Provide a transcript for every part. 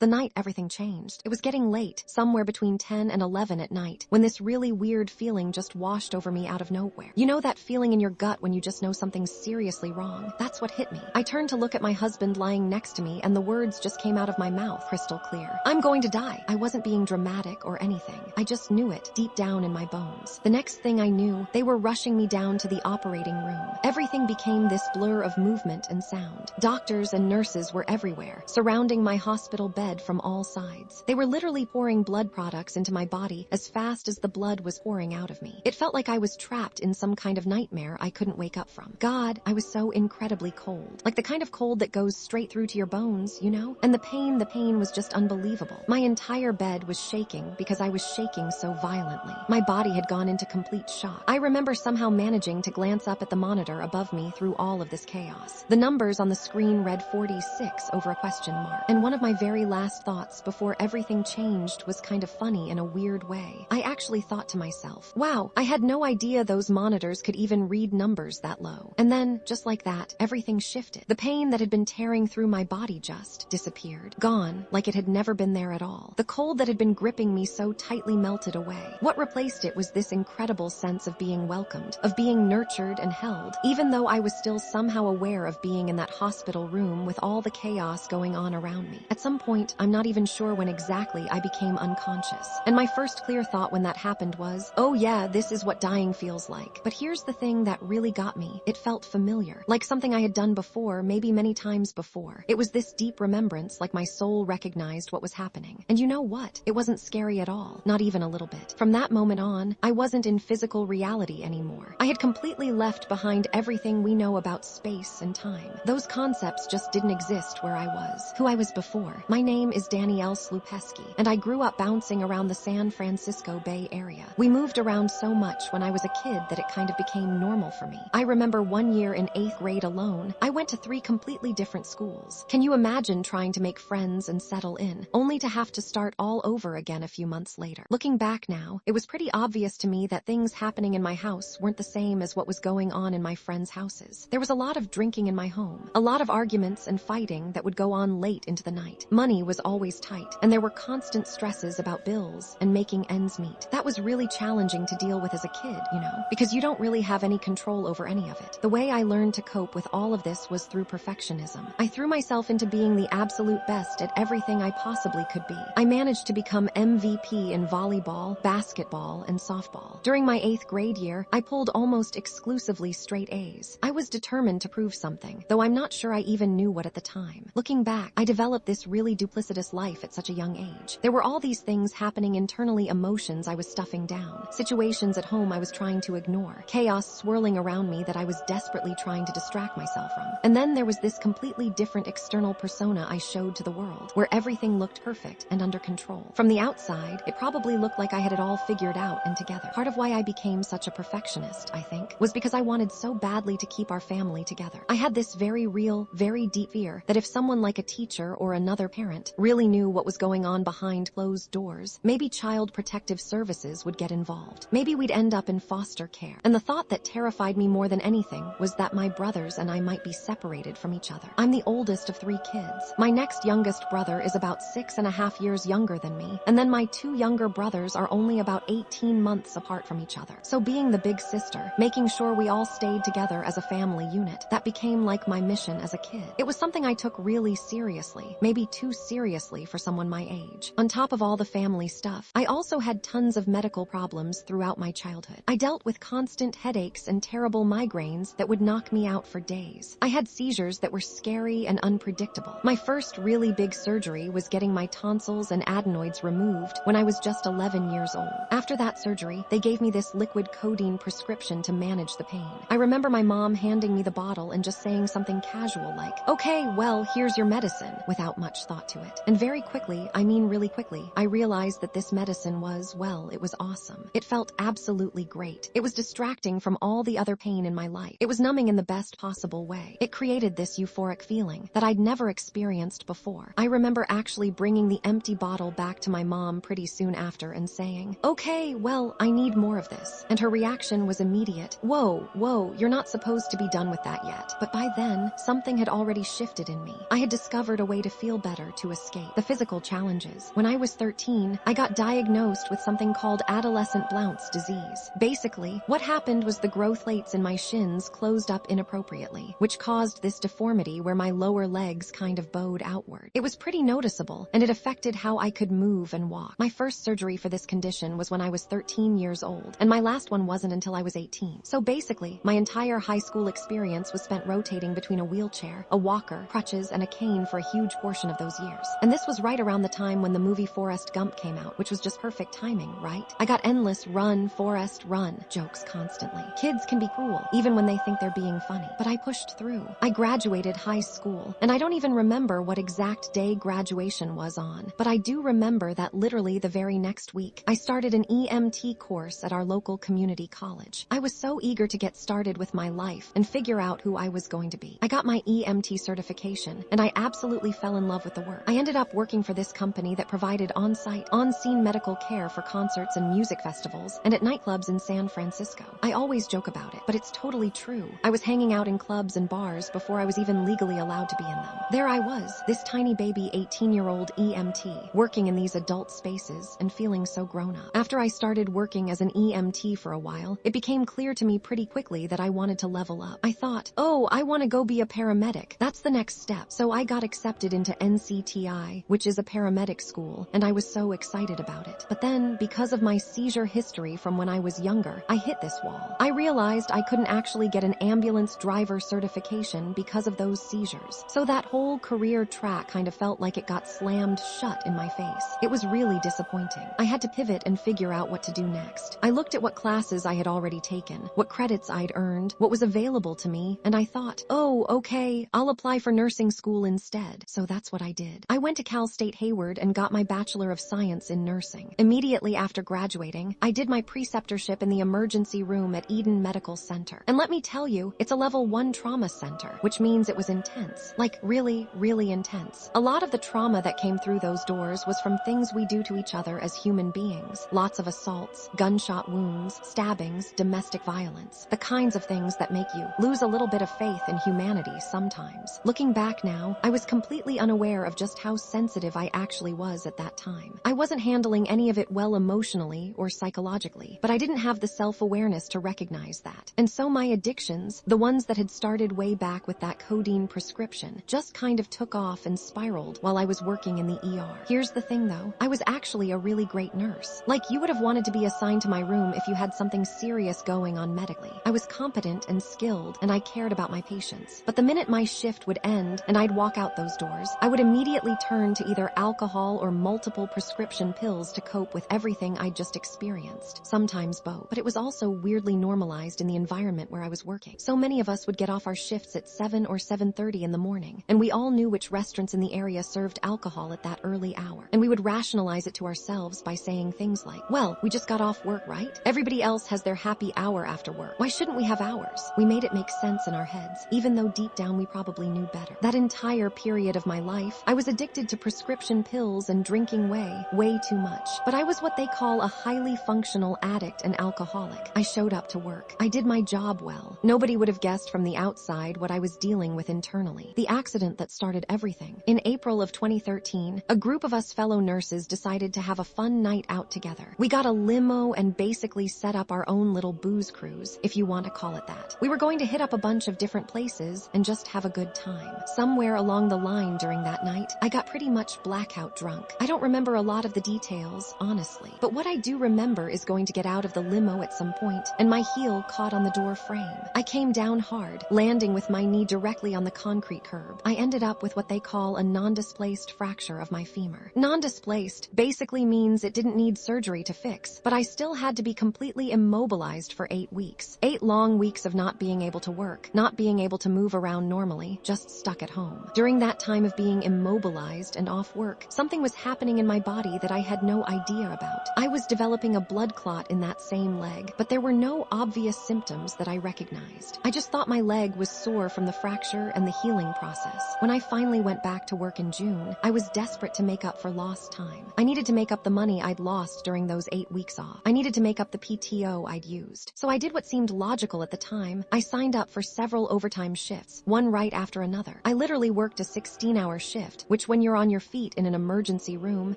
The night everything changed. It was getting late, somewhere between 10 and 11 at night, when this really weird feeling just washed over me out of nowhere. You know that feeling in your gut when you just know something's seriously wrong? That's what hit me. I turned to look at my husband lying next to me, and the words just came out of my mouth crystal clear. I'm going to die. I wasn't being dramatic or anything. I just knew it deep down in my bones. The next thing I knew, they were rushing me down to the operating room. Everything became this blur of movement and sound. Doctors and nurses were everywhere, surrounding my hospital bed from all sides. They were literally pouring blood products into my body as fast as the blood was pouring out of me. It felt like I was trapped in some kind of nightmare I couldn't wake up from. God, I was so incredibly cold. Like the kind of cold that goes straight through to your bones, you know? And the pain was just unbelievable. My entire bed was shaking because I was shaking so violently. My body had gone into complete shock. I remember somehow managing to glance up at the monitor above me through all of this chaos. The numbers on the screen read 46 over a question mark. And one of my very last thoughts before everything changed was kind of funny in a weird way. I actually thought to myself, wow, I had no idea those monitors could even read numbers that low. And then, just like that, everything shifted. The pain that had been tearing through my body just disappeared. Gone, like it had never been there at all. The cold that had been gripping me so tightly melted away. What replaced it was this incredible sense of being welcomed, of being nurtured and held, even though I was still somehow aware of being in that hospital room with all the chaos going on around me. At some point, I'm not even sure when exactly I became unconscious. And my first clear thought when that happened was, oh yeah, this is what dying feels like. But here's the thing that really got me. It felt familiar, like something I had done before, maybe many times before. It was this deep remembrance, like my soul recognized what was happening. And you know what? It wasn't scary at all, not even a little bit. From that moment on, I wasn't in physical reality anymore. I had completely left behind everything we know about space and time. Those concepts just didn't exist where I was, who I was before. My name is Danielle Slupeski, and I grew up bouncing around the San Francisco Bay Area. We moved around so much when I was a kid that it kind of became normal for me. I remember one year in 8th grade alone, I went to 3 completely different schools. Can you imagine trying to make friends and settle in, only to have to start all over again a few months later? Looking back now, it was pretty obvious to me that things happening in my house weren't the same as what was going on in my friends' houses. There was a lot of drinking in my home, a lot of arguments and fighting that would go on late into the night. Money was always tight, and there were constant stresses about bills and making ends meet. That was really challenging to deal with as a kid, you know, because you don't really have any control over any of it. The way I learned to cope with all of this was through perfectionism. I threw myself into being the absolute best at everything I possibly could be. I managed to become MVP in volleyball, basketball, and softball. During my 8th grade year, I pulled almost exclusively straight A's. I was determined to prove something, though I'm not sure I even knew what at the time. Looking back, I developed this really duplicitous life at such a young age. There were all these things happening internally, emotions I was stuffing down, situations at home I was trying to ignore, chaos swirling around me that I was desperately trying to distract myself from. And then there was this completely different external persona I showed to the world, where everything looked perfect and under control. From the outside, it probably looked like I had it all figured out and together. Part of why I became such a perfectionist, I think, was because I wanted so badly to keep our family together. I had this very real, very deep fear that if someone like a teacher or another parent really knew what was going on behind closed doors, maybe Child Protective Services would get involved. Maybe we'd end up in foster care. And the thought that terrified me more than anything was that my brothers and I might be separated from each other. I'm the oldest of 3 kids. My next youngest brother is about 6.5 years younger than me, and then my 2 younger brothers are only about 18 months apart from each other. So being the big sister, making sure we all stayed together as a family unit, that became like my mission as a kid. It was something I took really seriously, maybe too seriously for someone my age. On top of all the family stuff, I also had tons of medical problems throughout my childhood. I dealt with constant headaches and terrible migraines that would knock me out for days. I had seizures that were scary and unpredictable. My first really big surgery was getting my tonsils and adenoids removed when I was just 11 years old. After that surgery, they gave me this liquid codeine prescription to manage the pain. I remember my mom handing me the bottle and just saying something casual like, "Okay, well, here's your medicine," without much thought to it. And very quickly, I mean really quickly, I realized that this medicine was, well, it was awesome. It felt absolutely great. It was distracting from all the other pain in my life. It was numbing in the best possible way. It created this euphoric feeling that I'd never experienced before. I remember actually bringing the empty bottle back to my mom pretty soon after and saying, "Okay, well, I need more of this." And her reaction was immediate. Whoa, you're not supposed to be done with that yet." But by then, something had already shifted in me. I had discovered a way to feel better, to to escape, the physical challenges. When I was 13, I got diagnosed with something called adolescent Blount's disease. Basically, what happened was the growth plates in my shins closed up inappropriately, which caused this deformity where my lower legs kind of bowed outward. It was pretty noticeable, and it affected how I could move and walk. My first surgery for this condition was when I was 13 years old, and my last one wasn't until I was 18. So basically, my entire high school experience was spent rotating between a wheelchair, a walker, crutches, and a cane for a huge portion of those years. And this was right around the time when the movie Forrest Gump came out, which was just perfect timing, right? I got endless run, Forrest, run jokes constantly. Kids can be cruel, even when they think they're being funny. But I pushed through. I graduated high school, and I don't even remember what exact day graduation was on, but I do remember that literally the very next week, I started an EMT course at our local community college. I was so eager to get started with my life and figure out who I was going to be. I got my EMT certification, and I absolutely fell in love with the work. I ended up working for this company that provided on-site, on-scene medical care for concerts and music festivals and at nightclubs in San Francisco. I always joke about it, but it's totally true. I was hanging out in clubs and bars before I was even legally allowed to be in them. There I was, this tiny baby 18-year-old EMT, working in these adult spaces and feeling so grown up. After I started working as an EMT for a while, it became clear to me pretty quickly that I wanted to level up. I thought, oh, I want to go be a paramedic. That's the next step. So I got accepted into NCTI, which is a paramedic school, and I was so excited about it. But then, because of my seizure history from when I was younger, I hit this wall. I realized I couldn't actually get an ambulance driver certification because of those seizures. So that whole career track kind of felt like it got slammed shut in my face. It was really disappointing. I had to pivot and figure out what to do next. I looked at what classes I had already taken, what credits I'd earned, what was available to me, and I thought, oh, okay, I'll apply for nursing school instead. So that's what I did. I went to Cal State Hayward and got my Bachelor of Science in nursing. Immediately after graduating, I did my preceptorship in the emergency room at Eden Medical Center. And let me tell you, it's a level 1 trauma center, which means it was intense. Like really, really intense. A lot of the trauma that came through those doors was from things we do to each other as human beings. Lots of assaults, gunshot wounds, stabbings, domestic violence. The kinds of things that make you lose a little bit of faith in humanity sometimes. Looking back now, I was completely unaware of just how sensitive I actually was at that time. I wasn't handling any of it well emotionally or psychologically, but I didn't have the self-awareness to recognize that. And so my addictions, the ones that had started way back with that codeine prescription, just kind of took off and spiraled while I was working in the ER. Here's the thing though, I was actually a really great nurse. Like you would have wanted to be assigned to my room if you had something serious going on medically. I was competent and skilled, and I cared about my patients. But the minute my shift would end and I'd walk out those doors, I would immediately turn to either alcohol or multiple prescription pills to cope with everything I'd just experienced. Sometimes both. But it was also weirdly normalized in the environment where I was working. So many of us would get off our shifts at 7 or 7:30 in the morning, and we all knew which restaurants in the area served alcohol at that early hour. And we would rationalize it to ourselves by saying things like, well, we just got off work, right? Everybody else has their happy hour after work. Why shouldn't we have ours? We made it make sense in our heads, even though deep down we probably knew better. That entire period of my life, I was addicted to prescription pills and drinking way too much. But I was what they call a highly functional addict and alcoholic. I showed up to work. I did my job well. Nobody would have guessed from the outside what I was dealing with internally. The accident that started everything. In April of 2013, a group of us fellow nurses decided to have a fun night out together. We got a limo and basically set up our own little booze cruise, if you want to call it that. We were going to hit up a bunch of different places and just have a good time. Somewhere along the line during that night, I got pretty much blackout drunk. I don't remember a lot of the details, honestly. But what I do remember is going to get out of the limo at some point, and my heel caught on the door frame. I came down hard, landing with my knee directly on the concrete curb. I ended up with what they call a non-displaced fracture of my femur. Non-displaced basically means it didn't need surgery to fix, but I still had to be completely immobilized for 8 weeks. 8 long weeks of not being able to work, not being able to move around normally, just stuck at home. During that time of being immobilized and off work, something was happening in my body that I had no idea about. I was developing a blood clot in that same leg, but there were no obvious symptoms that I recognized. I just thought my leg was sore from the fracture and the healing process. When I finally went back to work in June, I was desperate to make up for lost time. I needed to make up the money I'd lost during those 8 weeks off. I needed to make up the PTO I'd used. So I did what seemed logical at the time. I signed up for several overtime shifts, one right after another. I literally worked a 16-hour shift, which which when you're on your feet in an emergency room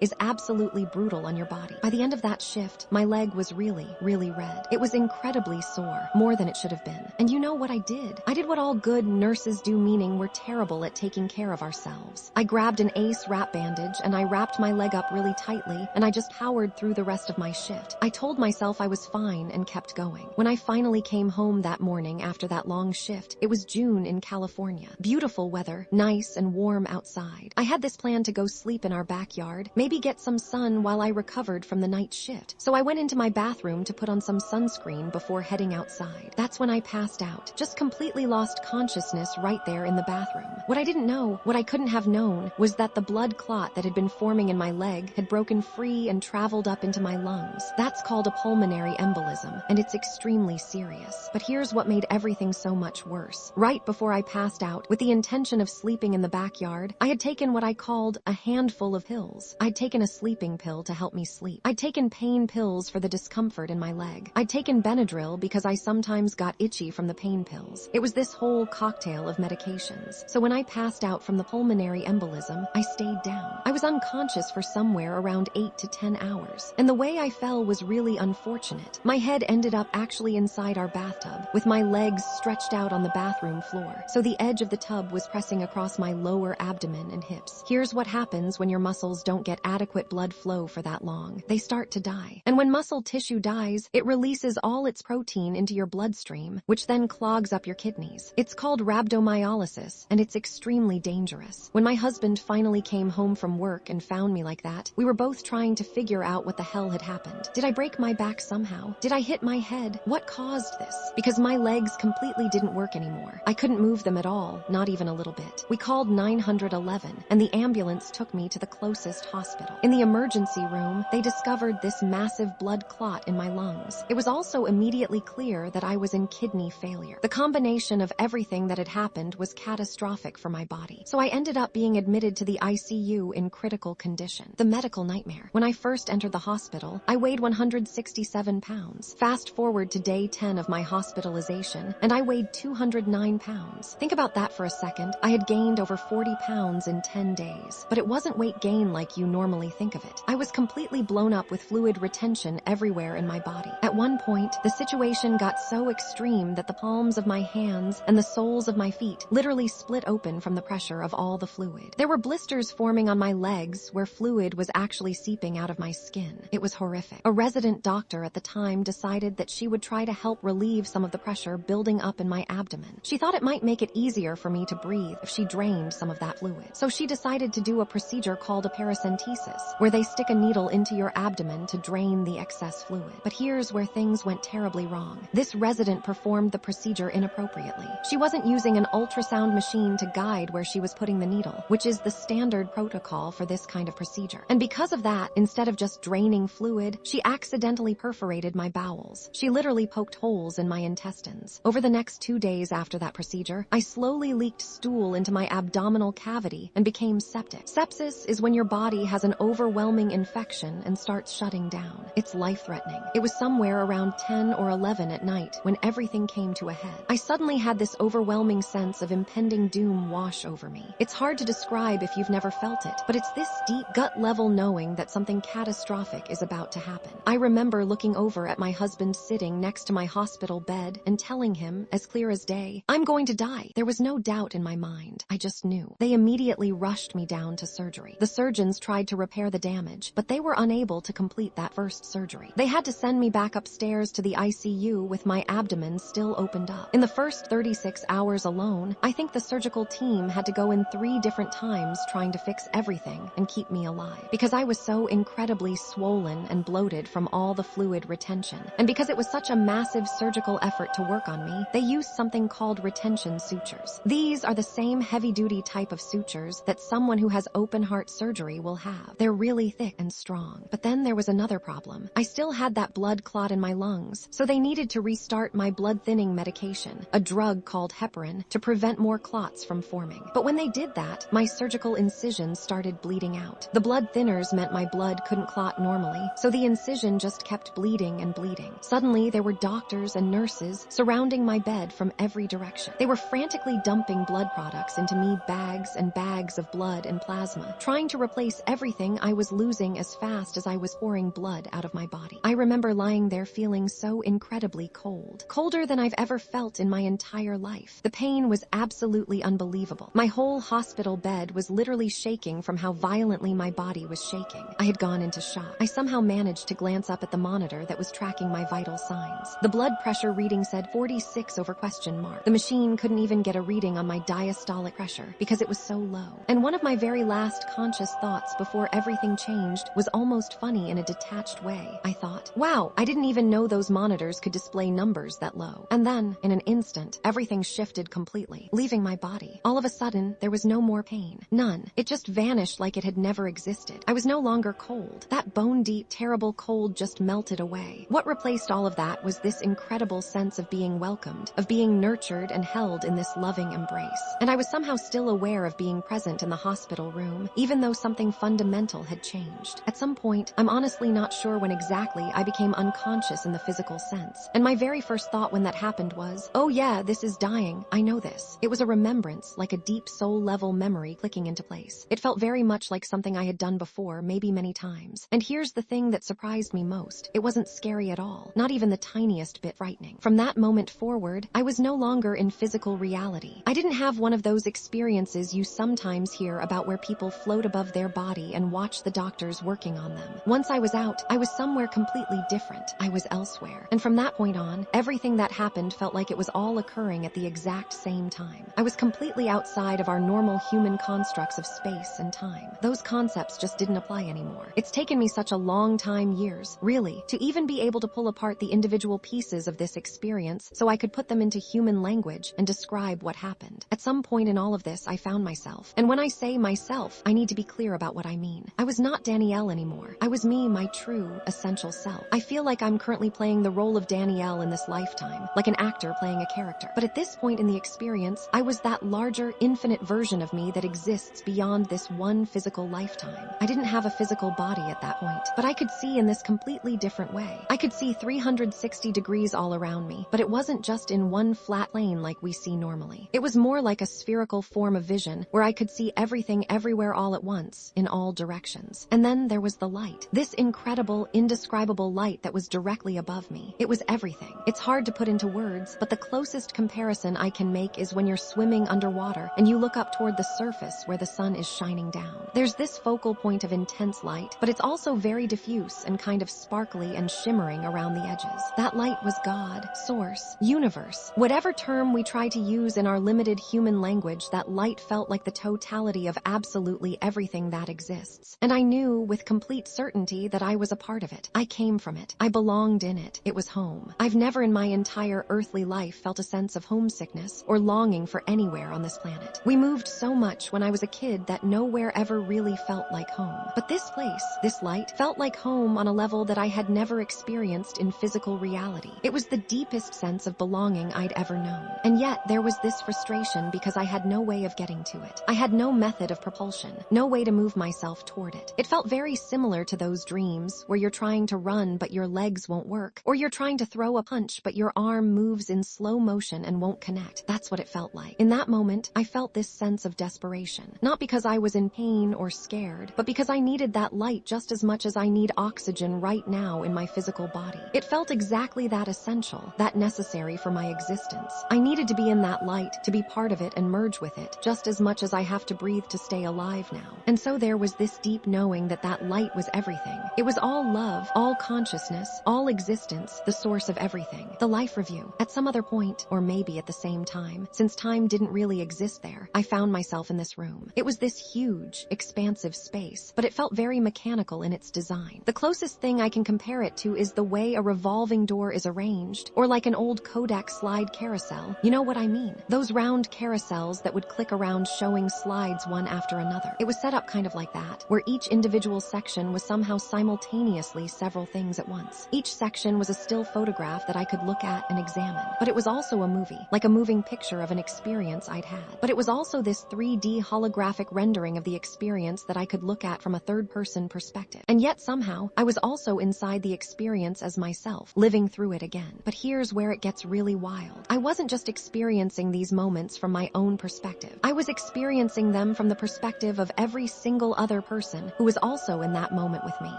is absolutely brutal on your body. By the end of that shift, my leg was really, really red. It was incredibly sore, more than it should have been. And you know what I did? I did what all good nurses do, meaning we're terrible at taking care of ourselves. I grabbed an ace wrap bandage and I wrapped my leg up really tightly, and I just powered through the rest of my shift. I told myself I was fine and kept going. When I finally came home that morning after that long shift, it was June in California. Beautiful weather, nice and warm outside. I had this plan to go sleep in our backyard, maybe get some sun while I recovered from the night shift. So I went into my bathroom to put on some sunscreen before heading outside. That's when I passed out, just completely lost consciousness right there in the bathroom. What I didn't know, what I couldn't have known, was that the blood clot that had been forming in my leg had broken free and traveled up into my lungs. That's called a pulmonary embolism, and it's extremely serious. But here's what made everything so much worse. Right before I passed out, with the intention of sleeping in the backyard, I had taken what I called a handful of pills. I'd taken a sleeping pill to help me sleep. I'd taken pain pills for the discomfort in my leg. I'd taken Benadryl because I sometimes got itchy from the pain pills. It was this whole cocktail of medications. So when I passed out from the pulmonary embolism, I stayed down. I was unconscious for somewhere around 8 to 10 hours. And the way I fell was really unfortunate. My head ended up actually inside our bathtub, with my legs stretched out on the bathroom floor. So the edge of the tub was pressing across my lower abdomen and hips. Here's what happens when your muscles don't get adequate blood flow for that long. They start to die. And when muscle tissue dies, it releases all its protein into your bloodstream, which then clogs up your kidneys. It's called rhabdomyolysis, and it's extremely dangerous. When my husband finally came home from work and found me like that, we were both trying to figure out what the hell had happened. Did I break my back somehow? Did I hit my head? What caused this? Because my legs completely didn't work anymore. I couldn't move them at all, not even a little bit. We called 911, and the ambulance took me to the closest hospital. In the emergency room, they discovered this massive blood clot in my lungs. It was also immediately clear that I was in kidney failure. The combination of everything that had happened was catastrophic for my body. So I ended up being admitted to the ICU in critical condition. The medical nightmare. When I first entered the hospital, I weighed 167 pounds. Fast forward to day 10 of my hospitalization, and I weighed 209 pounds. Think about that for a second. I had gained over 40 pounds in 10 days. But it wasn't weight gain like you normally think of it. I was completely blown up with fluid retention everywhere in my body. At one point, the situation got so extreme that the palms of my hands and the soles of my feet literally split open from the pressure of all the fluid. There were blisters forming on my legs where fluid was actually seeping out of my skin. It was horrific. A resident doctor at the time decided that she would try to help relieve some of the pressure building up in my abdomen. She thought it might make it easier for me to breathe if she drained some of that fluid. So she decided to do a procedure called a paracentesis, where they stick a needle into your abdomen to drain the excess fluid. But here's where things went terribly wrong. This resident performed the procedure inappropriately. She wasn't using an ultrasound machine to guide where she was putting the needle, which is the standard protocol for this kind of procedure. And because of that, instead of just draining fluid, she accidentally perforated my bowels. She literally poked holes in my intestines. Over the next 2 days after that procedure, I slowly leaked stool into my abdominal cavity and became septic. Sepsis is when your body has an overwhelming infection and starts shutting down. It's life-threatening. It was somewhere around 10 or 11 at night when everything came to a head. I suddenly had this overwhelming sense of impending doom wash over me. It's hard to describe if you've never felt it, but it's this deep gut-level knowing that something catastrophic is about to happen. I remember looking over at my husband sitting next to my hospital bed and telling him, as clear as day, "I'm going to die." There was no doubt in my mind. I just knew. They immediately rushed me down to surgery. The surgeons tried to repair the damage, but they were unable to complete that first surgery. They had to send me back upstairs to the ICU with my abdomen still opened up. In the first 36 hours alone, I think the surgical team had to go in 3 different times trying to fix everything and keep me alive. Because I was so incredibly swollen and bloated from all the fluid retention. And because it was such a massive surgical effort to work on me, they used something called retention sutures. These are the same heavy-duty type of sutures that someone who has open heart surgery will have. They're really thick and strong. But then there was another problem. I still had that blood clot in my lungs, so they needed to restart my blood-thinning medication, a drug called heparin, to prevent more clots from forming. But when they did that, my surgical incisions started bleeding out. The blood thinners meant my blood couldn't clot normally, so the incision just kept bleeding and bleeding. Suddenly, there were doctors and nurses surrounding my bed from every direction. They were frantically dumping blood products into me, bags and bags of of blood and plasma, trying to replace everything I was losing as fast as I was pouring blood out of my body. I remember lying there feeling so incredibly cold, colder than I've ever felt in my entire life. The pain was absolutely unbelievable. My whole hospital bed was literally shaking from how violently my body was shaking. I had gone into shock. I somehow managed to glance up at the monitor that was tracking my vital signs. The blood pressure reading said 46 over question mark. The machine couldn't even get a reading on my diastolic pressure because it was so low. And one of my very last conscious thoughts before everything changed was almost funny in a detached way. I thought, wow, I didn't even know those monitors could display numbers that low. And then, in an instant, everything shifted completely, leaving my body. All of a sudden, there was no more pain. None. It just vanished like it had never existed. I was no longer cold. That bone-deep, terrible cold just melted away. What replaced all of that was this incredible sense of being welcomed, of being nurtured and held in this loving embrace. And I was somehow still aware of being present in the hospital room, even though something fundamental had changed. At some point, I'm honestly not sure when exactly I became unconscious in the physical sense. And my very first thought when that happened was, oh yeah, this is dying. I know this. It was a remembrance, like a deep soul-level memory clicking into place. It felt very much like something I had done before, maybe many times. And here's the thing that surprised me most. It wasn't scary at all, not even the tiniest bit frightening. From that moment forward, I was no longer in physical reality. I didn't have one of those experiences you sometimes hear about where people float above their body and watch the doctors working on them. Once I was out, I was somewhere completely different. I was elsewhere. And from that point on, everything that happened felt like it was all occurring at the exact same time. I was completely outside of our normal human constructs of space and time. Those concepts just didn't apply anymore. It's taken me such a long time, years, really, to even be able to pull apart the individual pieces of this experience so I could put them into human language and describe what happened. At some point in all of this, I found myself. And when I say myself, I need to be clear about what I mean. I was not Danielle anymore. I was me, my true, essential self. I feel like I'm currently playing the role of Danielle in this lifetime, like an actor playing a character. But at this point in the experience, I was that larger, infinite version of me that exists beyond this one physical lifetime. I didn't have a physical body at that point, but I could see in this completely different way. I could see 360 degrees all around me, but it wasn't just in one flat plane like we see normally. It was more like a spherical form of vision where I could see everything everywhere all at once, in all directions. And then there was the light. This incredible, indescribable light that was directly above me. It was everything. It's hard to put into words, but the closest comparison I can make is when you're swimming underwater and you look up toward the surface where the sun is shining down. There's this focal point of intense light, but it's also very diffuse and kind of sparkly and shimmering around the edges. That light was God, source, universe. Whatever term we try to use in our limited human language, that light felt like the totality of absolutely everything that exists. And I knew with complete certainty that I was a part of it. I came from it. I belonged in it. It was home. I've never in my entire earthly life felt a sense of homesickness or longing for anywhere on this planet. We moved so much when I was a kid that nowhere ever really felt like home. But this place, this light, felt like home on a level that I had never experienced in physical reality. It was the deepest sense of belonging I'd ever known. And yet there was this frustration because I had no way of getting to it. I had no method of propulsion, no way to move myself toward it. It felt very similar to those dreams where you're trying to run but your legs won't work, or you're trying to throw a punch but your arm moves in slow motion and won't connect. That's what it felt like. In that moment, I felt this sense of desperation, not because I was in pain or scared, but because I needed that light just as much as I need oxygen right now in my physical body. It felt exactly that essential, that necessary for my existence. I needed to be in that light, to be part of it and merge with it, just as much as I have to breathe to stay alive now. And so there was this deep knowing that that light was everything. It was all love, all consciousness, all existence, the source of everything. The life review. At some other point, or maybe at the same time, since time didn't really exist there, I found myself in this room. It was this huge, expansive space, but it felt very mechanical in its design. The closest thing I can compare it to is the way a revolving door is arranged, or like an old Kodak slide carousel. You know what I mean? Those round carousels that would click around showing slides one after another. It was set up kind of like that, where each individual section was somehow simultaneously several things at once. Each section was a still photograph that I could look at and examine, but it was also a movie, like a moving picture of an experience I'd had. But it was also this 3D holographic rendering of the experience that I could look at from a third-person perspective. And yet somehow, I was also inside the experience as myself, living through it again. But here's where it gets really wild. I wasn't just experiencing these moments from my own perspective. I was experiencing observing them from the perspective of every single other person who was also in that moment with me.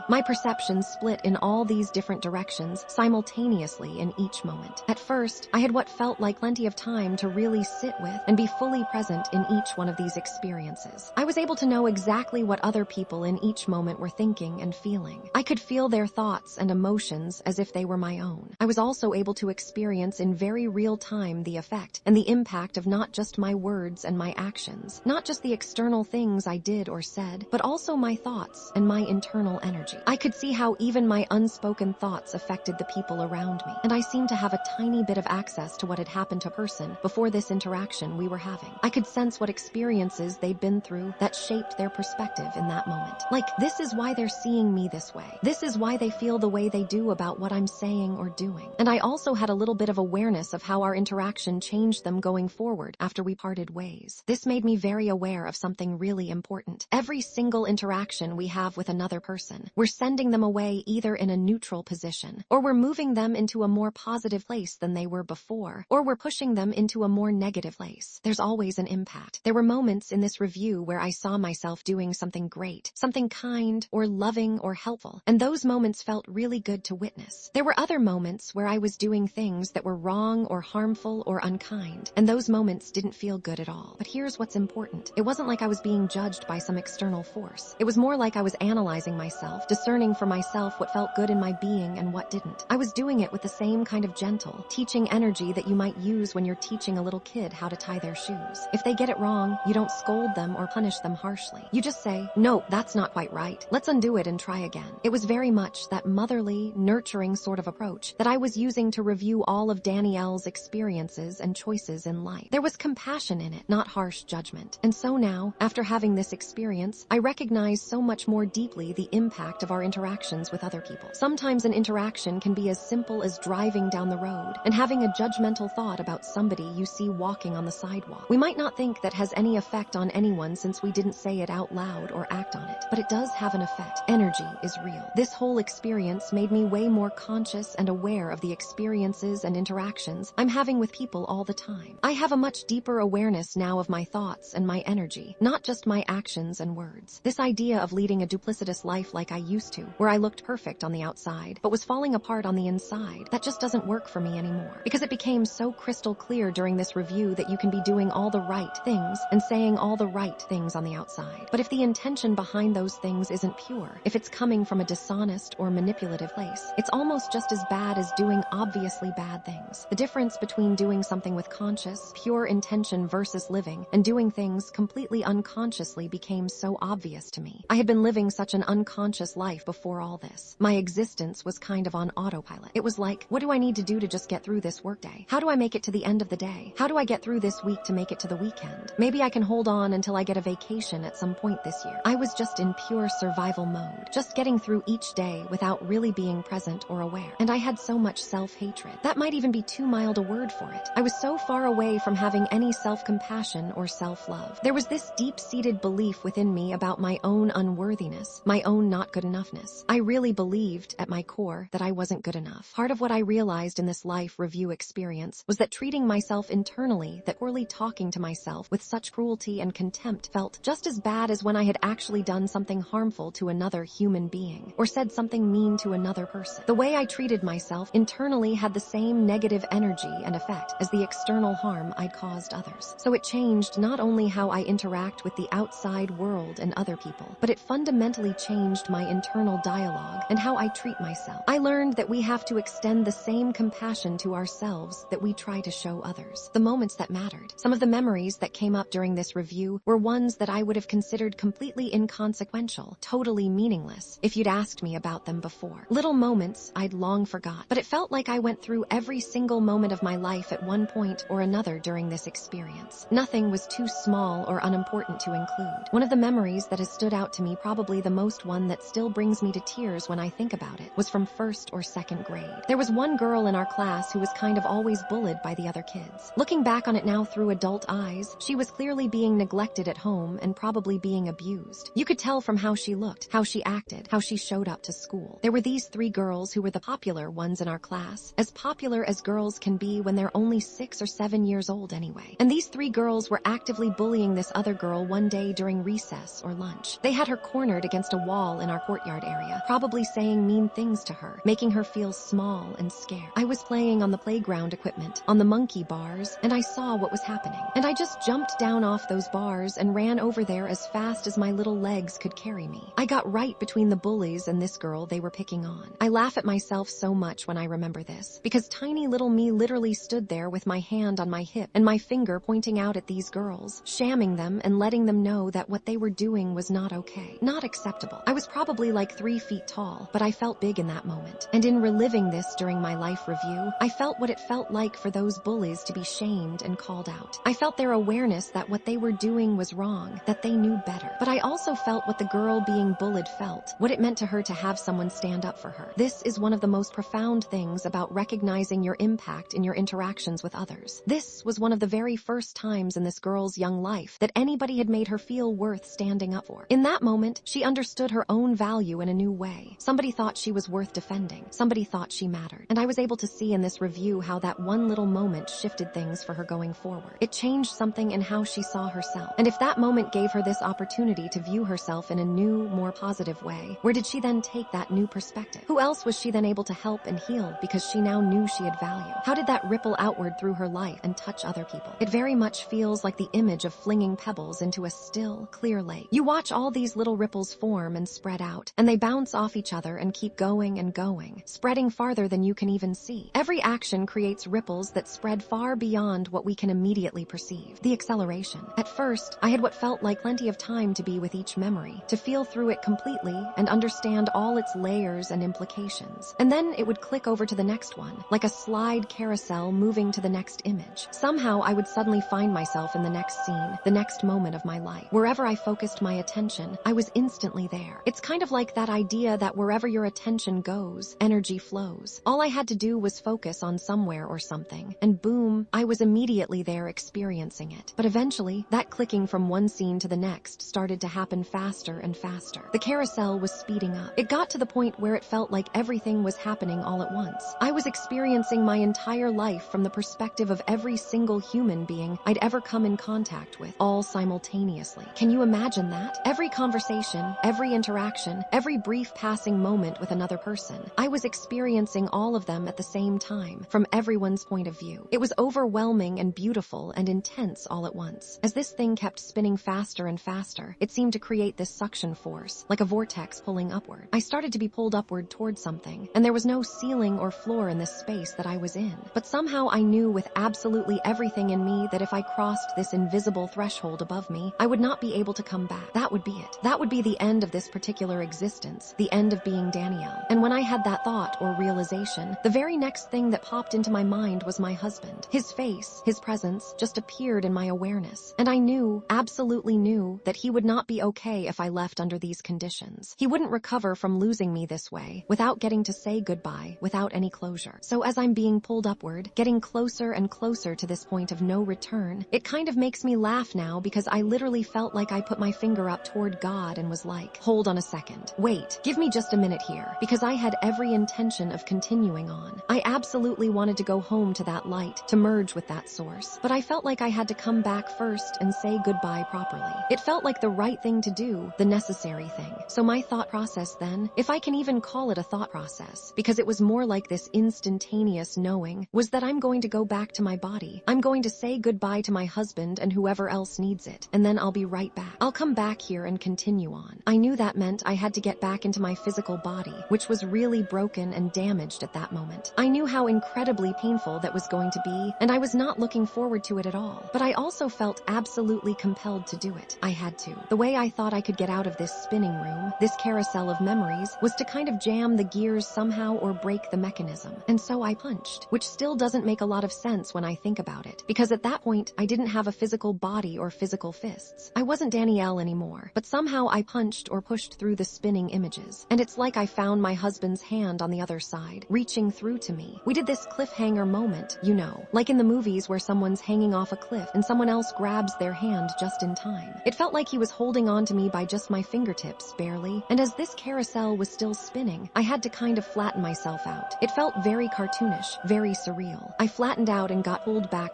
My perceptions split in all these different directions simultaneously in each moment. At first, I had what felt like plenty of time to really sit with and be fully present in each one of these experiences. I was able to know exactly what other people in each moment were thinking and feeling. I could feel their thoughts and emotions as if they were my own. I was also able to experience in very real time the effect and the impact of not just my words and my actions, not just the external things I did or said, but also my thoughts and my internal energy. I could see how even my unspoken thoughts affected the people around me, and I seemed to have a tiny bit of access to what had happened to a person before this interaction we were having. I could sense what experiences they'd been through that shaped their perspective in that moment. Like, this is why they're seeing me this way. This is why they feel the way they do about what I'm saying or doing. And I also had a little bit of awareness of how our interaction changed them going forward after we parted ways. This made me very aware of something really important. Every single interaction we have with another person, we're sending them away either in a neutral position, or we're moving them into a more positive place than they were before, or we're pushing them into a more negative place. There's always an impact. There were moments in this review where I saw myself doing something great, something kind or loving or helpful, and those moments felt really good to witness. There were other moments where I was doing things that were wrong or harmful or unkind, and those moments didn't feel good at all. But here's what's important. It wasn't like I was being judged by some external force. It was more like I was analyzing myself, discerning for myself what felt good in my being and what didn't. I was doing it with the same kind of gentle, teaching energy that you might use when you're teaching a little kid how to tie their shoes. If they get it wrong, you don't scold them or punish them harshly. You just say, "No, that's not quite right. Let's undo it and try again." It was very much that motherly, nurturing sort of approach that I was using to review all of Danielle's experiences and choices in life. There was compassion in it, not harsh judgment. And so now, after having this experience, I recognize so much more deeply the impact of our interactions with other people. Sometimes an interaction can be as simple as driving down the road and having a judgmental thought about somebody you see walking on the sidewalk. We might not think that has any effect on anyone since we didn't say it out loud or act on it, but it does have an effect. Energy is real. This whole experience made me way more conscious and aware of the experiences and interactions I'm having with people all the time. I have a much deeper awareness now of my thoughts and my energy, not just my actions and words. This idea of leading a duplicitous life like I used to, where I looked perfect on the outside, but was falling apart on the inside, that just doesn't work for me anymore. Because it became so crystal clear during this review that you can be doing all the right things and saying all the right things on the outside. But if the intention behind those things isn't pure, if it's coming from a dishonest or manipulative place, it's almost just as bad as doing obviously bad things. The difference between doing something with conscious, pure intention versus living and doing things completely unconsciously became so obvious to me. I had been living such an unconscious life before all this. My existence was kind of on autopilot. It was like, what do I need to do to just get through this workday? How do I make it to the end of the day? How do I get through this week to make it to the weekend? Maybe I can hold on until I get a vacation at some point this year. I was just in pure survival mode, just getting through each day without really being present or aware. And I had so much self-hatred. That might even be too mild a word for it. I was so far away from having any self-compassion or self-love. There was this deep-seated belief within me about my own unworthiness, my own not good enoughness. I really believed, at my core, that I wasn't good enough. Part of what I realized in this life review experience was that treating myself internally, that poorly talking to myself with such cruelty and contempt felt just as bad as when I had actually done something harmful to another human being, or said something mean to another person. The way I treated myself internally had the same negative energy and effect as the external harm I'd caused others. So it changed not only how I interact with the outside world and other people, but it fundamentally changed my internal dialogue and how I treat myself. I learned that we have to extend the same compassion to ourselves that we try to show others. The moments that mattered. Some of the memories that came up during this review were ones that I would have considered completely inconsequential, totally meaningless, if you'd asked me about them before. Little moments I'd long forgot, but it felt like I went through every single moment of my life at one point or another during this experience. Nothing was too small or unimportant to include. One of the memories that has stood out to me, probably the most one that still brings me to tears when I think about it, was from first or second grade. There was one girl in our class who was kind of always bullied by the other kids. Looking back on it now through adult eyes, she was clearly being neglected at home and probably being abused. You could tell from how she looked, how she acted, how she showed up to school. There were these three girls who were the popular ones in our class, as popular as girls can be when they're only 6 or 7 years old anyway. And these three girls were actively bullying this other girl one day during recess or lunch. They had her cornered against a wall in our courtyard area, probably saying mean things to her, making her feel small and scared. I was playing on the playground equipment, on the monkey bars, and I saw what was happening. And I just jumped down off those bars and ran over there as fast as my little legs could carry me. I got right between the bullies and this girl they were picking on. I laugh at myself so much when I remember this, because tiny little me literally stood there with my hand on my hip and my finger pointing out at these girls, shamming them and letting them know that what they were doing was not okay, not acceptable. I was probably like 3 feet tall, but I felt big in that moment. And in reliving this during my life review, I felt what it felt like for those bullies to be shamed and called out. I felt their awareness that what they were doing was wrong, that they knew better. But I also felt what the girl being bullied felt, what it meant to her to have someone stand up for her. This is one of the most profound things about recognizing your impact in your interactions with others. This was one of the very first times in this girl's young life that anybody had made her feel worth standing up for. In that moment, she understood her own value in a new way. Somebody thought she was worth defending. Somebody thought she mattered. And I was able to see in this review how that one little moment shifted things for her going forward. It changed something in how she saw herself. And if that moment gave her this opportunity to view herself in a new, more positive way, where did she then take that new perspective? Who else was she then able to help and heal because she now knew she had value? How did that ripple outward through her life and touch other people? It very much feels like the image of flinging pebbles into a still, clear lake. You watch all these little ripples form and spread out, and they bounce off each other and keep going and going, spreading farther than you can even see. Every action creates ripples that spread far beyond what we can immediately perceive. The acceleration. At first, I had what felt like plenty of time to be with each memory, to feel through it completely and understand all its layers and implications. And then it would click over to the next one, like a slide carousel moving to the next image. Somehow I would suddenly find myself in the next scene, the next moment of my life. Wherever I focused my attention, I was instantly there. It's kind of like that idea that wherever your attention goes, energy flows. All I had to do was focus on somewhere or something, and boom, I was immediately there experiencing it. But eventually, that clicking from one scene to the next started to happen faster and faster. The carousel was speeding up. It got to the point where it felt like everything was happening all at once. I was experiencing my entire life from the perspective of every single human being I'd ever come in contact with, all simultaneously. Can you imagine that? Every conversation, every interaction, every brief passing moment with another person, I was experiencing all of them at the same time, from everyone's point of view. It was overwhelming and beautiful and intense all at once. As this thing kept spinning faster and faster, it seemed to create this suction force, like a vortex pulling upward. I started to be pulled upward towards something, and there was no ceiling or floor in this space that I was in. But somehow I knew with absolutely everything in me that if I crossed this invisible threshold above me, I would not be able to come back. That would be it. That would be the end of this particular existence, the end of being Danielle. And when I had that thought or realization, the very next thing that popped into my mind was my husband. His face, his presence, just appeared in my awareness. And I knew, absolutely knew, that he would not be okay if I left under these conditions. He wouldn't recover from losing me this way, without getting to say goodbye, without any closure. So as I'm being pulled upward, getting closer and closer to this point of no return, it kind of makes me laugh now because I literally felt like I put my finger up toward God and was like, hold on a second. Wait, give me just a minute here, because I had every intention of continuing on. I absolutely wanted to go home to that light, to merge with that source, but I felt like I had to come back first and say goodbye properly. It felt like the right thing to do, the necessary thing. So my thought process then, if I can even call it a thought process, because it was more like this instantaneous knowing, was that I'm going to go back to my body. I'm going to say goodbye to my husband and whoever else needs it, and then I'll be right back. I'll come back here and continue on. I knew that meant I had to get back into my physical body, which was really broken and damaged at that moment. I knew how incredibly painful that was going to be, and I was not looking forward to it at all. But I also felt absolutely compelled to do it. I had to. The way I thought I could get out of this spinning room, this carousel of memories, was to kind of jam the gears somehow or break the mechanism. And so I punched, which still doesn't make a lot of sense when I think about it, because at that point, I didn't have a physical body or physical fists. I wasn't Danielle anymore, but somehow I punched or pushed through the spinning images. And it's like I found my husband's hand on the other side, reaching through to me. We did this cliffhanger moment, you know, like in the movies where someone's hanging off a cliff and someone else grabs their hand just in time. It felt like he was holding on to me by just my fingertips, barely. And as this carousel was still spinning, I had to kind of flatten myself out. It felt very cartoonish, very surreal. I flattened out and got pulled back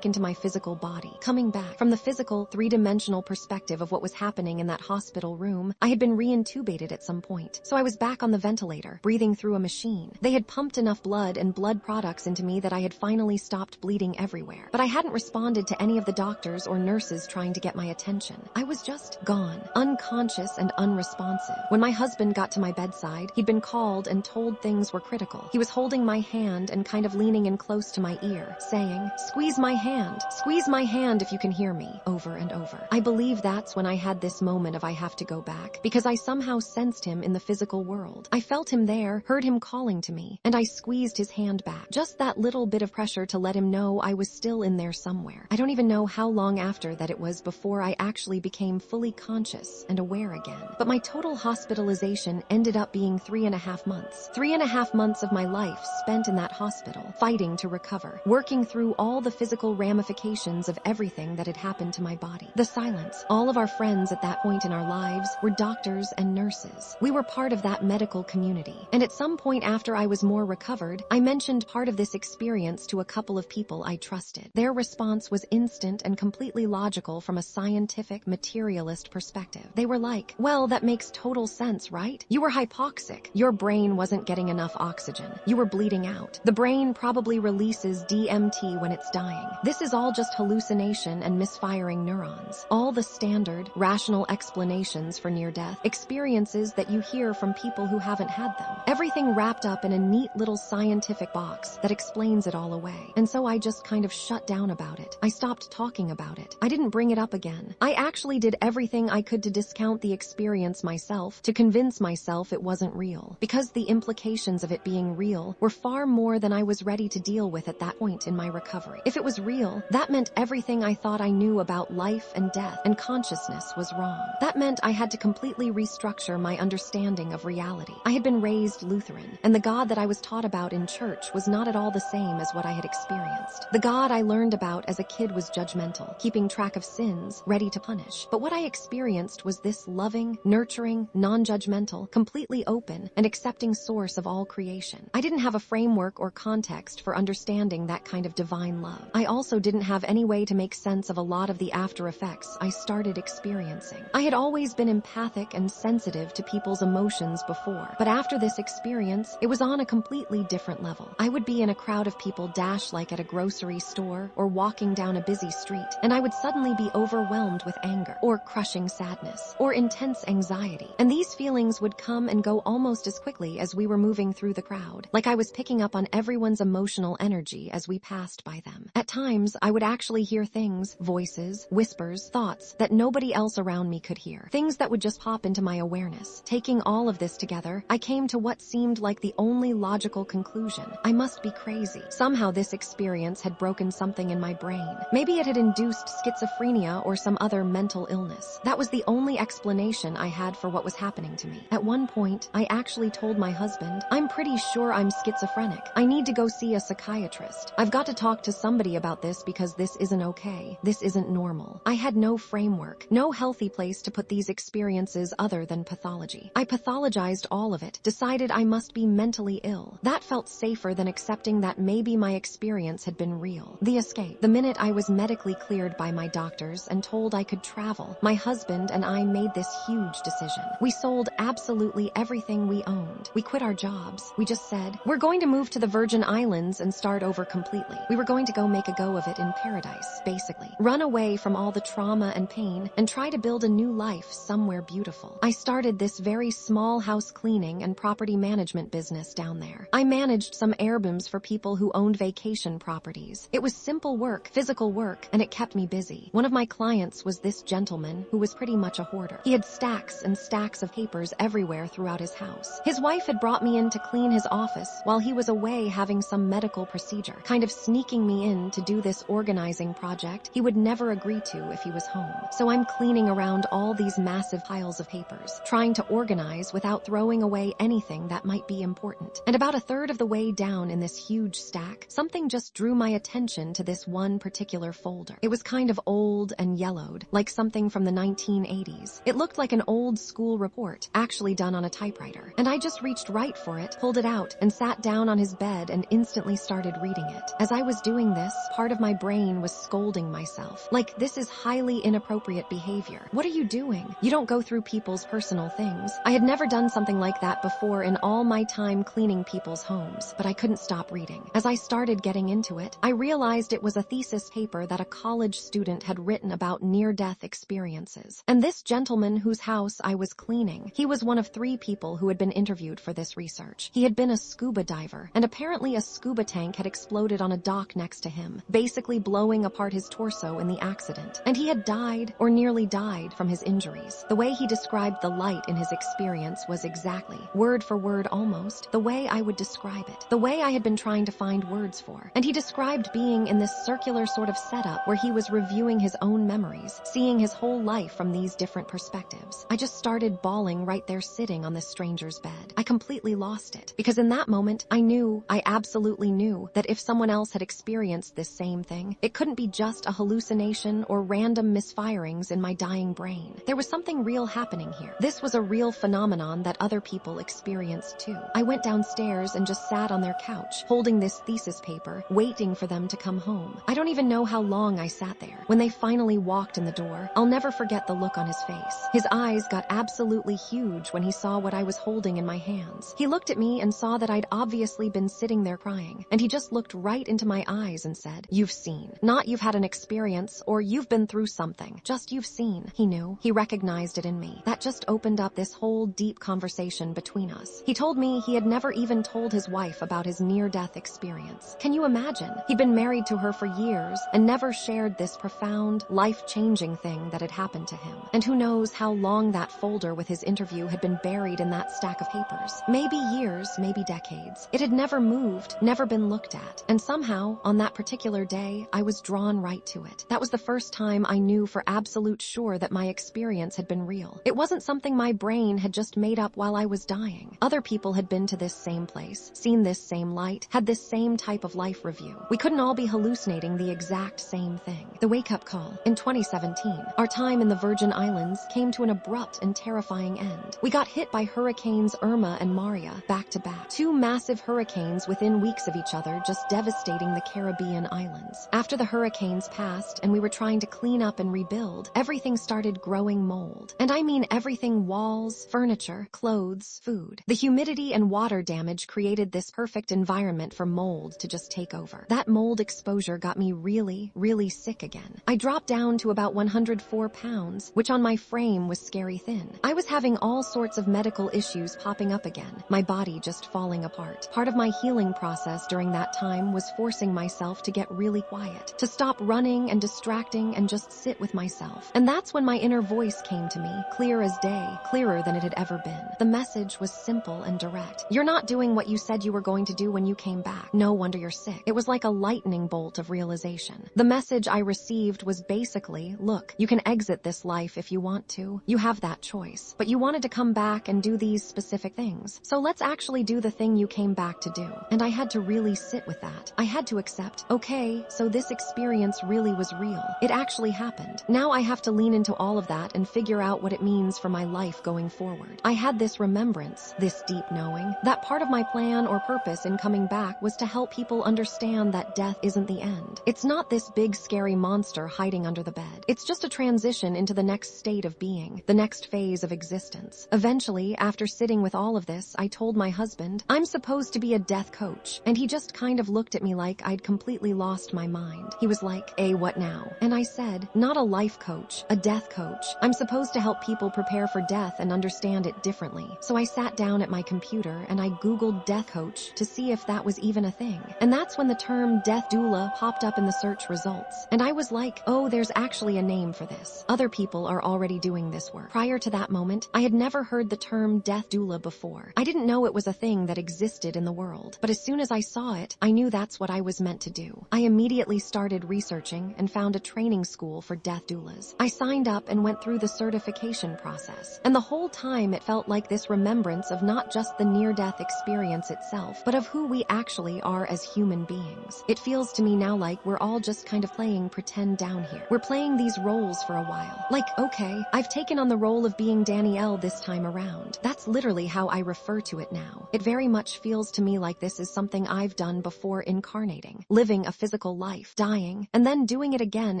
into my physical body, coming back. From From the physical, three-dimensional perspective of what was happening in that hospital room, I had been reintubated at some point. So I was back on the ventilator, breathing through a machine. They had pumped enough blood and blood products into me that I had finally stopped bleeding everywhere. But I hadn't responded to any of the doctors or nurses trying to get my attention. I was just gone, unconscious and unresponsive. When my husband got to my bedside, he'd been called and told things were critical. He was holding my hand and kind of leaning in close to my ear, saying, squeeze my hand if you can hear me, over and over. I believe that's when I had this moment of I have to go back, because I somehow sensed him in the physical world. I felt him there, heard him calling to me, and I squeezed his hand back. Just that little bit of pressure to let him know I was still in there somewhere. I don't even know how long after that it was before I actually became fully conscious and aware again. But my total hospitalization ended up being 3.5 months. 3.5 months of my life spent in that hospital, fighting to recover, working through all the physical ramifications of everything that had happened to my body. The silence. All of our friends at that point in our lives were doctors and nurses. We were part of that medical community. And at some point after I was more recovered, I mentioned part of this experience to a couple of people I trusted. Their response was instant and completely logical from a scientific, materialist perspective. They were like, well, that makes total sense, right? You were hypoxic. Your brain wasn't getting enough oxygen. You were bleeding out. The brain probably releases DMT when it's dying. This is all just hallucination and misfiring neurons. All the standard, rational explanations for near-death experiences that you hear from people who haven't had them. Everything wrapped up in a neat little scientific box that explains it all away. And so I just kind of shut down about it. I stopped talking about it. I didn't bring it up again. I actually did everything I could to discount the experience myself, to convince myself it wasn't real, because the implications of it being real were far more than I was ready to deal with at that point in my recovery. If it was real, that meant everything I thought I knew about life and death and consciousness was wrong. That meant I had to completely restructure my understanding of reality. I had been raised Lutheran, and the God that I was taught about in church was not at all the same as what I had experienced. The God I learned about as a kid was judgmental, keeping track of sins, ready to punish. But what I experienced was this loving, nurturing, non-judgmental, completely open, and accepting source of all creation. I didn't have a framework or context for understanding that kind of divine love. I also didn't have any way to make sense of a lot of the after effects I started experiencing. I had always been empathic and sensitive to people's emotions before, but after this experience, it was on a completely different level. I would be in a crowd of people dash like at a grocery store or walking down a busy street, and I would suddenly be overwhelmed with anger or crushing sadness or intense anxiety. And these feelings would come and go almost as quickly as we were moving through the crowd, like I was picking up on everyone's emotional energy as we passed by them. At times, I would actually hear things, voices, whispers, thoughts that nobody else around me could hear. Things that would just pop into my awareness. Taking all of this together, I came to what seemed like the only logical conclusion. I must be crazy. Somehow this experience had broken something in my brain. Maybe it had induced schizophrenia or some other mental illness. That was the only explanation I had for what was happening to me. At one point, I actually told my husband, I'm pretty sure I'm schizophrenic. I need to go see a psychiatrist. I've got to talk to somebody about this because this isn't okay. This isn't normal. I had no framework, no healthy place to put these experiences other than pathology. I pathologized all of it, decided I must be mentally ill. That felt safer than accepting that maybe my experience had been real. The escape. The minute I was medically cleared by my doctors and told I could travel, my husband and I made this huge decision. We sold absolutely everything we owned. We quit our jobs. We just said, we're going to move to the Virgin Islands and start over completely. We were going to go make a go of it in paradise, basically. Run away from all the trauma and pain and try to build a new life somewhere beautiful. I started this very small house cleaning and property management business down there. I managed some Airbnbs for people who owned vacation properties. It was simple work, physical work, and it kept me busy. One of my clients was this gentleman who was pretty much a hoarder. He had stacks and stacks of papers everywhere throughout his house. His wife had brought me in to clean his office while he was away having some medical procedure, kind of sneaking me in to do this organizing project he would never agree to if he was home. So I'm cleaning around all these massive piles of papers, trying to organize without throwing away anything that might be important. And about a third of the way down in this huge stack, something just drew my attention to this one particular folder. It was kind of old and yellowed, like something from the 1980s. It looked like an old school report, actually done on a typewriter. And I just reached right for it, pulled it out, and sat down on his bed and instantly started reading it. As I was doing this, part of my brain was scolding myself. myself. Like, this is highly inappropriate behavior. What are you doing? You don't go through people's personal things. I had never done something like that before in all my time cleaning people's homes, but I couldn't stop reading. As I started getting into it, I realized it was a thesis paper that a college student had written about near-death experiences. And this gentleman whose house I was cleaning, he was one of 3 people who had been interviewed for this research. He had been a scuba diver, and apparently a scuba tank had exploded on a dock next to him, basically blowing apart his torso in the accident. And he had died, or nearly died, from his injuries. The way he described the light in his experience was exactly, word for word almost, the way I would describe it, the way I had been trying to find words for. And he described being in this circular sort of setup where he was reviewing his own memories, seeing his whole life from these different perspectives. I just started bawling right there sitting on this stranger's bed. I completely lost it, because in that moment, I absolutely knew that if someone else had experienced this same thing, it couldn't be just a hallucination or random misfirings in my dying brain. There was something real happening here. This was a real phenomenon that other people experienced too. I went downstairs and just sat on their couch, holding this thesis paper, waiting for them to come home. I don't even know how long I sat there. When they finally walked in the door, I'll never forget the look on his face. His eyes got absolutely huge when he saw what I was holding in my hands. He looked at me and saw that I'd obviously been sitting there crying, and he just looked right into my eyes and said, "You've seen. Not you've had an experience or you've been through something. Just you've seen." He knew. He recognized it in me. That just opened up this whole deep conversation between us. He told me he had never even told his wife about his near-death experience. Can you imagine? He'd been married to her for years and never shared this profound, life-changing thing that had happened to him. And who knows how long that folder with his interview had been buried in that stack of papers. Maybe years, maybe decades. It had never moved, never been looked at. And somehow, on that particular day, I was drawn right to it. That was the first time I knew for absolute sure that my experience had been real. It wasn't something my brain had just made up while I was dying. Other people had been to this same place, seen this same light, had this same type of life review. We couldn't all be hallucinating the exact same thing. The wake-up call. In 2017, our time in the Virgin Islands came to an abrupt and terrifying end. We got hit by hurricanes Irma and Maria back to back. 2 massive hurricanes within weeks of each other, just devastating the Caribbean islands. After the hurricanes passed and we were trying to clean up and rebuild, everything started growing mold. And I mean everything: walls, furniture, clothes, food. The humidity and water damage created this perfect environment for mold to just take over. That mold exposure got me really, really sick again. I dropped down to about 104 pounds, which on my frame was scary thin. I was having all sorts of medical issues popping up again, my body just falling apart. Part of my healing process during that time was forcing myself to get really quiet, to stop running and distracting and just sit with myself. And that's when my inner voice came to me, clear as day, clearer than it had ever been. The message was simple and direct. You're not doing what you said you were going to do when you came back. No wonder you're sick. It was like a lightning bolt of realization. The message I received was basically, look, you can exit this life if you want to. You have that choice. But you wanted to come back and do these specific things. So let's actually do the thing you came back to do. And I had to really sit with that. I had to accept, okay, so this experience really was real. It actually happened. Now I have to lean into all of that and figure out what it means for my life going forward. I had this remembrance, this deep knowing, that part of my plan or purpose in coming back was to help people understand that death isn't the end. It's not this big scary monster hiding under the bed. It's just a transition into the next state of being, the next phase of existence. Eventually, after sitting with all of this, I told my husband, I'm supposed to be a death coach, and he just kind of looked at me like I'd completely lost my mind. He was like, what now? And I said, not a life coach, a death coach. I'm supposed to help people prepare for death and understand it differently. So I sat down at my computer and I Googled death coach to see if that was even a thing. And that's when the term death doula popped up in the search results. And I was like, oh, there's actually a name for this. Other people are already doing this work. Prior to that moment, I had never heard the term death doula before. I didn't know it was a thing that existed in the world. But as soon as I saw it, I knew that's what I was meant to do. I immediately started researching and found a training school for death doulas. I signed up and went through the certification process. And the whole time it felt like this remembrance of not just the near-death experience itself, but of who we actually are as human beings. It feels to me now like we're all just kind of playing pretend down here. We're playing these roles for a while. Like, okay, I've taken on the role of being Danielle this time around. That's literally how I refer to it now. It very much feels to me like this is something I've done before incarnating, living a physical life, dying, and then doing it again again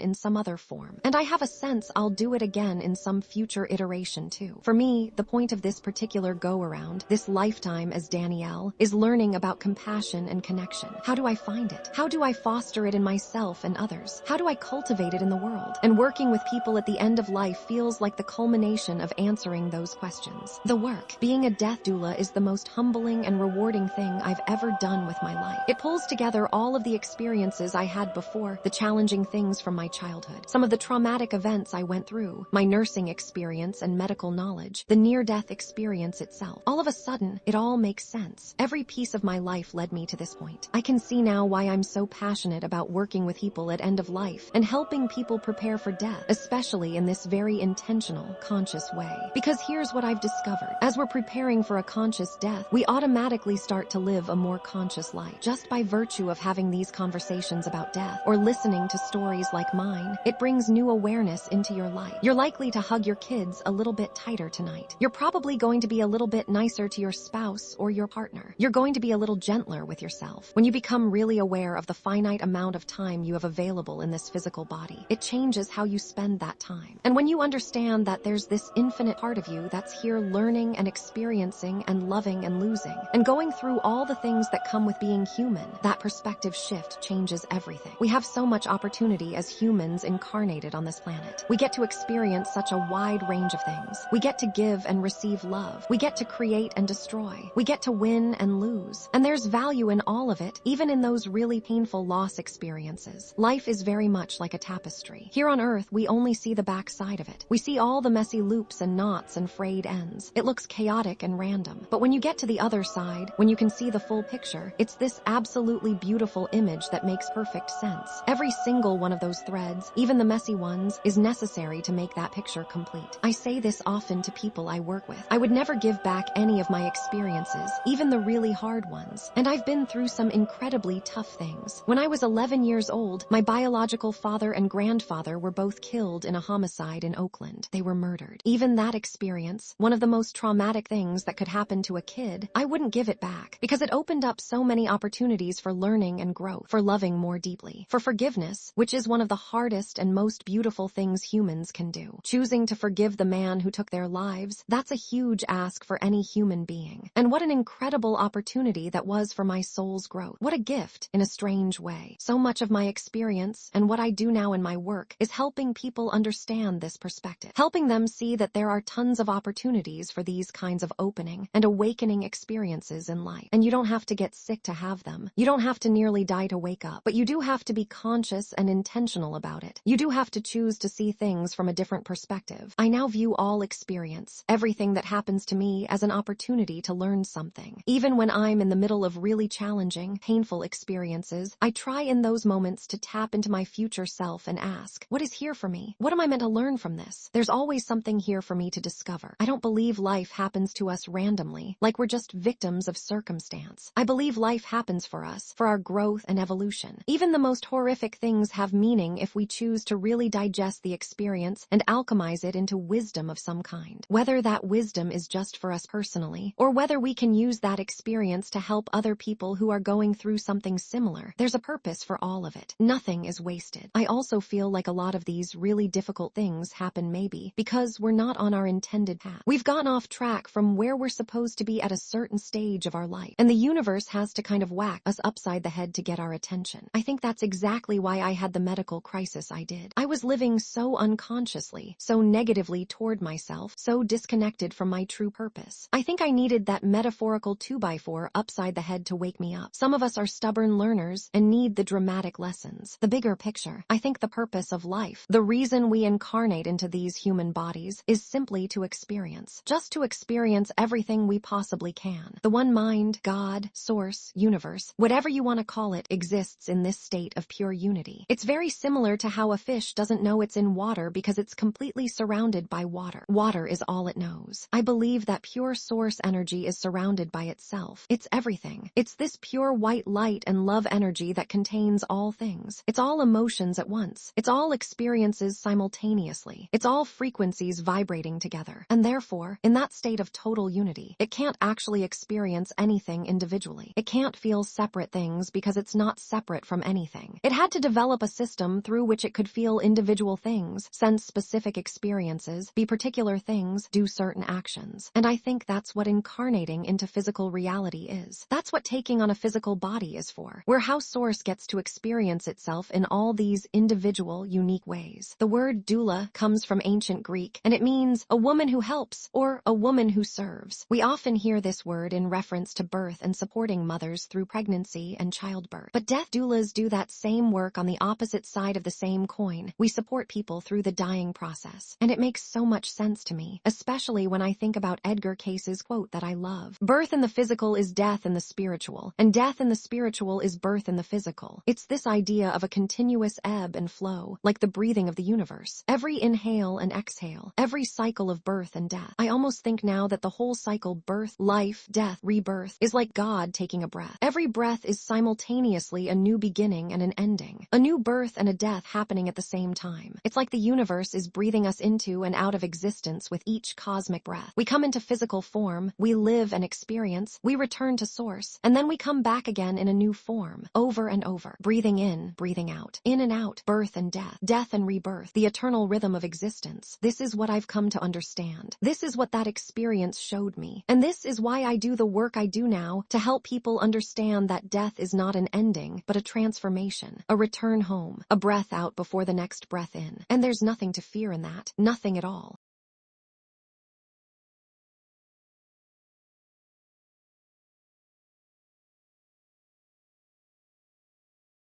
in some other form. And I have a sense I'll do it again in some future iteration too. For me, the point of this particular go-around, this lifetime as Danielle, is learning about compassion and connection. How do I find it? How do I foster it in myself and others? How do I cultivate it in the world? And working with people at the end of life feels like the culmination of answering those questions. The work. Being a death doula is the most humbling and rewarding thing I've ever done with my life. It pulls together all of the experiences I had before, the challenging things from my childhood, some of the traumatic events I went through, my nursing experience and medical knowledge, the near-death experience itself. All of a sudden, it all makes sense. Every piece of my life led me to this point. I can see now why I'm so passionate about working with people at end of life and helping people prepare for death, especially in this very intentional, conscious way. Because here's what I've discovered. As we're preparing for a conscious death, we automatically start to live a more conscious life. Just by virtue of having these conversations about death or listening to stories like mine, it brings new awareness into your life. You're likely to hug your kids a little bit tighter tonight. You're probably going to be a little bit nicer to your spouse or your partner. You're going to be a little gentler with yourself. When you become really aware of the finite amount of time you have available in this physical body, it changes how you spend that time. And when you understand that there's this infinite part of you that's here learning and experiencing and loving and losing, and going through all the things that come with being human, that perspective shift changes everything. We have so much opportunity as humans incarnated on this planet. We get to experience such a wide range of things. We get to give and receive love. We get to create and destroy. We get to win and lose. And there's value in all of it, even in those really painful loss experiences. Life is very much like a tapestry. Here on Earth, we only see the back side of it. We see all the messy loops and knots and frayed ends. It looks chaotic and random. But when you get to the other side, when you can see the full picture, it's this absolutely beautiful image that makes perfect sense. Every single one of those threads, even the messy ones, is necessary to make that picture complete. I say this often to people I work with. I would never give back any of my experiences, even the really hard ones. And I've been through some incredibly tough things. When I was 11 years old, my biological father and grandfather were both killed in a homicide in Oakland. They were murdered. Even that experience, one of the most traumatic things that could happen to a kid, I wouldn't give it back because it opened up so many opportunities for learning and growth, for loving more deeply, for forgiveness, which is one of the hardest and most beautiful things humans can do. Choosing to forgive the man who took their lives, that's a huge ask for any human being. And what an incredible opportunity that was for my soul's growth. What a gift, in a strange way. So much of my experience and what I do now in my work is helping people understand this perspective, helping them see that there are tons of opportunities for these kinds of opening and awakening experiences in life. And you don't have to get sick to have them. You don't have to nearly die to wake up, but you do have to be conscious and intentional about it. You do have to choose to see things from a different perspective. I now view all experience, everything that happens to me, as an opportunity to learn something. Even when I'm in the middle of really challenging, painful experiences, I try in those moments to tap into my future self and ask, what is here for me? What am I meant to learn from this? There's always something here for me to discover. I don't believe life happens to us randomly, like we're just victims of circumstance. I believe life happens for us, for our growth and evolution. Even the most horrific things have meaning if we choose to really digest the experience and alchemize it into wisdom of some kind. Whether that wisdom is just for us personally, or whether we can use that experience to help other people who are going through something similar, there's a purpose for all of it. Nothing is wasted. I also feel like a lot of these really difficult things happen maybe because we're not on our intended path. We've gotten off track from where we're supposed to be at a certain stage of our life, and the universe has to kind of whack us upside the head to get our attention. I think that's exactly why I had the medical crisis I did. I was living so unconsciously, so negatively toward myself, so disconnected from my true purpose. I think I needed that metaphorical 2x4 upside the head to wake me up. Some of us are stubborn learners and need the dramatic lessons. The bigger picture, I think the purpose of life, the reason we incarnate into these human bodies, is simply to experience. Just to experience everything we possibly can. The one mind, God, source, universe, whatever you want to call it, exists in this state of pure unity. It's very similar to how a fish doesn't know it's in water because it's completely surrounded by water. Water is all it knows. I believe that pure source energy is surrounded by itself. It's everything. It's this pure white light and love energy that contains all things. It's all emotions at once. It's all experiences simultaneously. It's all frequencies vibrating together. And therefore, in that state of total unity, it can't actually experience anything individually. It can't feel separate things because it's not separate from anything. It had to develop a system system through which it could feel individual things, sense specific experiences, be particular things, do certain actions. And I think that's what incarnating into physical reality is. That's what taking on a physical body is for. Where how Source gets to experience itself in all these individual, unique ways. The word doula comes from ancient Greek, and it means a woman who helps or a woman who serves. We often hear this word in reference to birth and supporting mothers through pregnancy and childbirth. But death doulas do that same work on the opposite side of the same coin. We support people through the dying process. And it makes so much sense to me, especially when I think about Edgar Case's quote that I love. Birth in the physical is death in the spiritual, and death in the spiritual is birth in the physical. It's this idea of a continuous ebb and flow, like the breathing of the universe. Every inhale and exhale, every cycle of birth and death. I almost think now that the whole cycle, birth, life, death, rebirth, is like God taking a breath. Every breath is simultaneously a new beginning and an ending. A new birth and a death happening at the same time. It's like the universe is breathing us into and out of existence with each cosmic breath. We come into physical form, we live and experience, we return to Source, and then we come back again in a new form, over and over. Breathing in, breathing out, in and out, birth and death, death and rebirth, the eternal rhythm of existence. This is what I've come to understand. This is what that experience showed me. And this is why I do the work I do now, to help people understand that death is not an ending, but a transformation, a return home, a breath out before the next breath in. And there's nothing to fear in that, nothing at all.